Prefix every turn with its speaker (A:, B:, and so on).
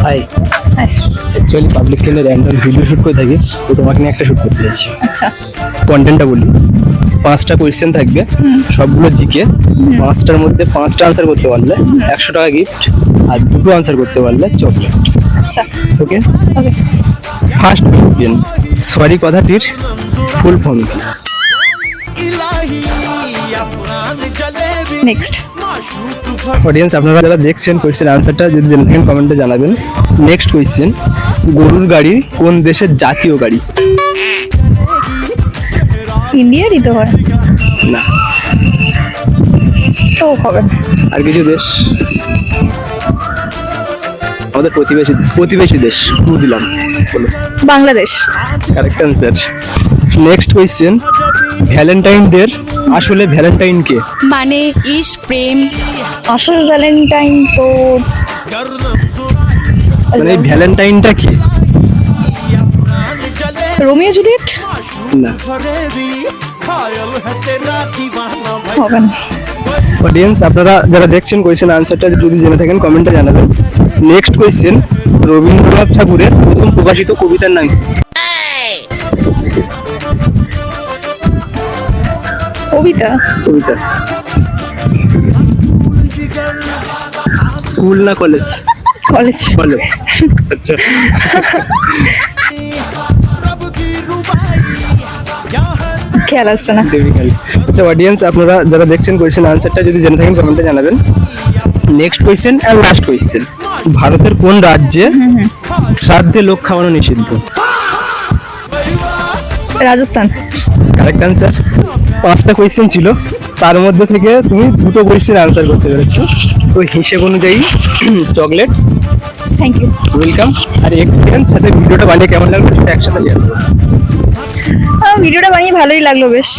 A: High
B: high.
A: Actually public খেলে random video shoot করে থাকি, তো তোমাকে নিয়ে একটা শুট করতে চাইছি।
B: আচ্ছা,
A: কন্টেন্টটা বলি, 5টা কোয়েশ্চেন থাকবে, সবগুলো জিকে। 5টার মধ্যে 5টা আনসার করতে পারলে 100 টাকা গিফট, আর 2টো আনসার করতে পারলে চকলেট।
B: আচ্ছা,
A: ওকে?
B: ওকে।
A: ফার্স্ট কোয়েশ্চেন, সরি কথাটির ফুল ফর্ম কি?
B: নেক্সট।
A: অডিয়েন্স আপনারা যারা দেখছেন কোয়েশ্চেন আনসারটা যদি জেনে থাকেন কমেন্টে জানাবেন। নেক্সট কোয়েশ্চেন, গরুর গাড়ি কোন দেশের জাতীয় গাড়ি?
B: ইন্ডিয়ারই তো হয়,
A: না,
B: তো হবে না।
A: আর কিছু দেশ, আমাদের প্রতিবেশী দেশ। টু দিলাম, বলো।
B: Bangladesh.
A: Correct answer. Next question, Valentine day আসলে ভ্যালেন্টাইন কে?
C: মানে ইশক প্রেম।
B: আসল ভ্যালেন্টাইন তো
A: মানে ভ্যালেন্টাইনটা কি?
B: Romeo Juliet.
A: না।
B: হবে না।
A: অডিয়েন্স আপনারা যারা দেখছেন কোয়েশ্চেন আনসারটা যদি জেনে থাকেন কমেন্টে জানাবেন। নেক্সট কোয়েশ্চেন, রবীন্দ্রনাথ ঠাকুরের প্রথম প্রকাশিত কবিতার নাম কি?
B: কবিতা।
A: কবিতা স্কুল না কলেজ?
B: কলেজ।
A: কলেজ। আচ্ছা,
B: খেয়াল আসছে না।
A: ডিফিকাল্ট। আচ্ছা অডিয়েন্স আপনারা যারা দেখছেন কোয়েশ্চেন আনসারটা যদি জেনে থাকেন কমেন্টে জানাবেন। Next question and last question, ভারতের কোন রাজ্যে শ্রাদ্ধে লোক খাওয়ানো নিষিদ্ধ?
B: রাজস্থান।
A: Correct answer. 5টা কোয়েশ্চেন ছিল, তার মধ্যে থেকে তুমি 2টো কোয়েশ্চেন আনসার করতে পেরেছো, তো হিসেব অনুযায়ী চকলেট।
B: Thank you.
A: ওয়েলকাম। আর এক্সপিরিয়েন্স সাথে ভিডিওটা বানিয়ে কেমন লাগলো সেটা একসাথে জানাবো।
B: ভিডিওটা বানিয়ে ভালোই লাগলো বেশ।